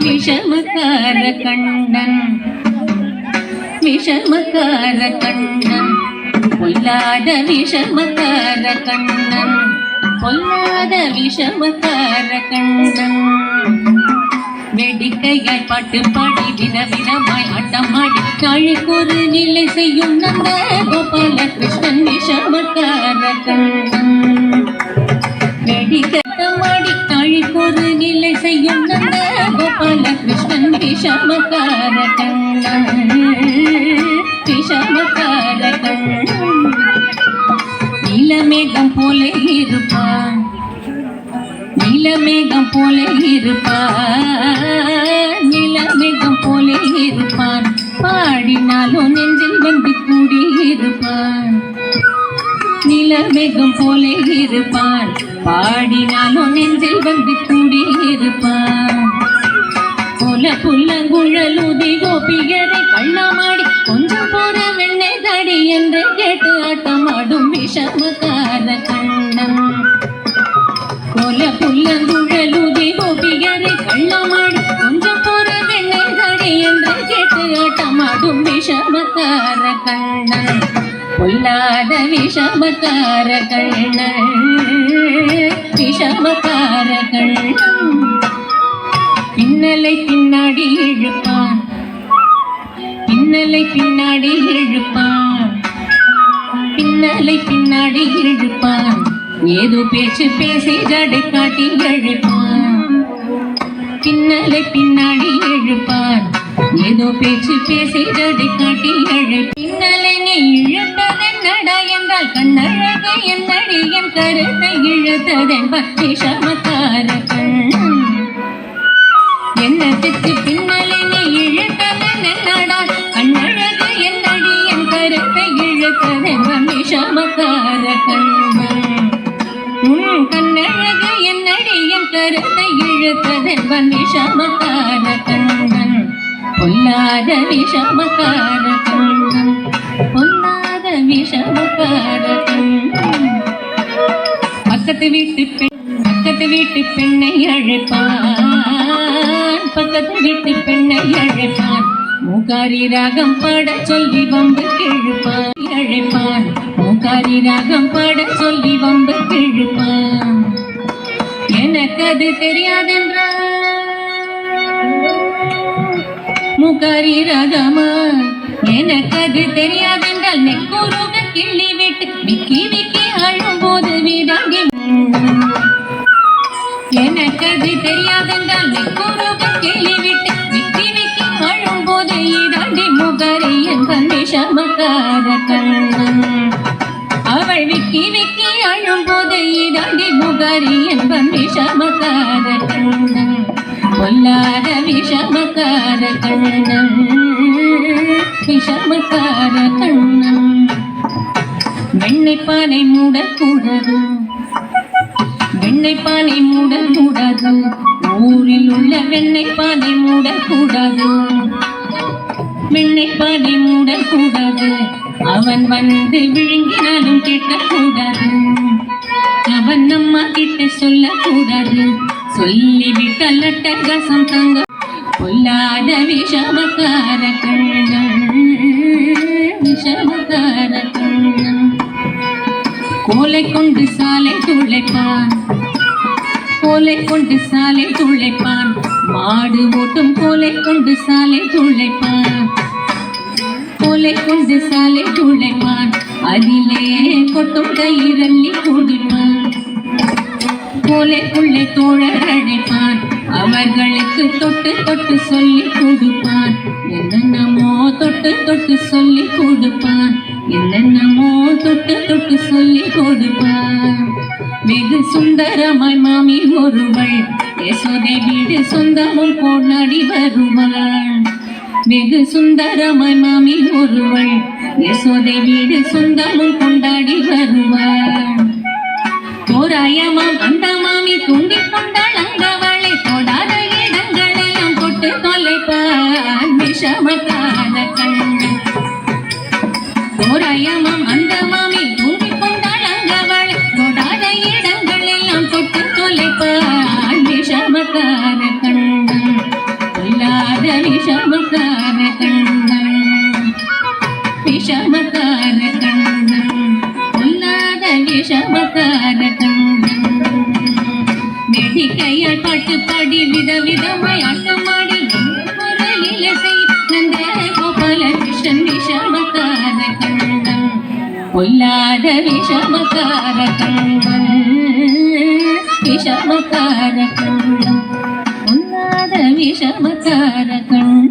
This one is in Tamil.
விஷமக்கார கண்ணன் விஷமக்கார கண்ணன் பொல்லாத விஷமக்கார கண்ணன் பொல்லாத விஷமக்கார கண்ணன் வேடிக்கையாய் பாட்டு பாடி விதவிதமாய் ஆட்டமாடி நாளைக்கொரு நிலை செய்யும் நந்த கோபால கிருஷ்ணன் விஷமக்கார கண்ணன் வேடிக்கையாடி நாளைக்கொரு நிலை செய்யும் நந்த கோபால கிருஷ்ணன் விஷமக்கார கண்ணன் விஷமக்கார கண்ணன் நீலமேகம் போல இருப்பான் நீலமேகம் போல இருப்பான் நீலமேகம் போல இருப்பான் பாடினாலும் நெஞ்சில் வந்து கூடியிருப்பான் நீலமேகம் போல இருப்பான் பாடினாலும் நெஞ்சில் வந்து கூடியிருப்பான் போல புல்லங்குழலுதி கோபிகரை கள்ளமாடி கொஞ்சம் போற வெண்ணை தாடி என்று கேட்டு ஆட்டமாடும் விஷமக்கார கண்ணன் போல புல்லங்குழலுதி கோபிகரை கள்ளமாடி கொஞ்சம் போற வெண்ணை தாடி என்று கேட்டு ஆட்டமாடும் விஷமக்கார கண்ணன் பொல்லாத விஷமக்கார கண்ணன் விஷமக்கார கண்ணன் பின்னலை பின்னாடி இழுப்பான் பின்னலை பின்னாடி இழுப்பான் பின்னலை பின்னாடி இழுப்பான் ஏதோ பேச்சு பேசி ஜடை காட்டி இழுப்பான் பின்னலை பின்னாடி இழுப்பான் ஏதோ பேச்சு பேசி ஜடை காட்டி பின்னலை நீ இழுத்ததென்னடா என்றால் கண்ணழகு என்னடி என் கருத்தை இழுத்ததென்ப விஷமக்கார கண்ணன் என்னத்துக்கு பின்னலை நீ இழுத்ததென்னடா கண்ணழகு என்னடி என் கருத்தை இழுத்ததென்ப விஷமக்கார கண்ணன் உன் கண்ணழகு என்னடி என் கருத்தை இழுத்ததென்ப விஷமக்கார கண்ணன் பொல்லாத விஷமக்கார கண்ணன் பொல்லாத விஷமக்கார கண்ணன் பக்கத்து வீட்டு பெண்ணை அழைப்பான் பக்கத்து வீட்டு பெண்ணை அழைப்பான் மூக்காரி ராகம் பாட சொல்லி வம்பு கிழுப்பான் அழைப்பான் மூக்காரி ராகம் பாட சொல்லி வம்பு கிழுப்பான் எனக்கு அது தெரியாதென்றான் மூக்காரி ராகமா எனக்கு அது தெரியாதென்றால் நெக்குருக கிள்ளி விட்டு விக்கி விக்கி அழும் போது வீடாங்கி எனக்கு அது தெரியாதென்றால் நெக்குருக கிள்ளி விட்டு விக்கி விக்கி அழும் போது ஈடாண்டி முகரி என்பன் விஷமக்கார கண்ணன் அவள் விக்கி விக்கி அழும் போது ஈடாண்டி முகரி என்பன் விஷமக்கார கண்ணன் பொல்லாத விஷமக்கார கண்ணன் விஷமக்கார கண்ணன் வெண்ணைப்பானை மூடக்கூடாது வெண்ணைப்பானை மூடக்கூடாது ஊரில் உள்ள வெண்ணைப்பானை மூடக்கூடாது வெண்ணைப்பானை மூடக்கூடாது அவன் வந்து விழுங்கினாலும் கேட்கக்கூடாது அவன் அம்மா கிட்ட சொல்லக்கூடாது சொல்லிவிட்டால் அட்டகாசம் தங்க பொல்லாத விஷமக்கார கண்ணன் விஷமக்கார கண்ணன் கோலை கொண்டு சாலை துளைப்பான் கோலை கொண்டு சாலை துளைப்பான் மாடு ஓட்டும் கோலை கொண்டு சாலை துளைப்பான் கோலை கொண்டு சாலை துளைப்பான் அதிலே கொட்டும் தயிரல்லி குடிப்பான் கோலைக்குள்ளே தோழர் அழைப்பான் அவர்களுக்கு தொட்டு தொட்டு சொல்லி கொடுப்பான் என்னென்னமோ தொட்டு தொட்டு சொல்லி கொடுப்பான் என்னென்னமோ தொட்டு தொட்டு சொல்லி கொடுப்பான் வெகு சுந்தரமாய் மாமி ஒருவள் யசோதை வீடு சொந்தமும் கொண்டாடி வருவாள் வெகு சுந்தரமாய் மாமி ஒருவள் யசோதை வீடு சொந்தமும் கொண்டாடி வருவாள் தோராயமாம் அந்த மாமி தூண்டிக் கொண்டாள் அங்கவளை தொடாத இடங்களெல்லாம் தொட்டு தொலைப்பான் விஷமக்கார கண்ணன் தோராயமாம் அந்த மாமி தூண்டிக் கொண்டாள் அங்கவளை தொடாத இடங்களெல்லாம் தொட்டு தொலைப்பான் விஷமக்கார கண்ணன் பாட்டுப்பாடி விதவிதமாய் ஆட்டமாடி முறையிலே செய் நந்த கோபால கிருஷ்ணன் விஷமக்கார கண்டன் பொல்லாத விஷமக்கார கண்டன் விஷமக்கார கண்டன் பொல்லாத விஷமக்கார கண்டன்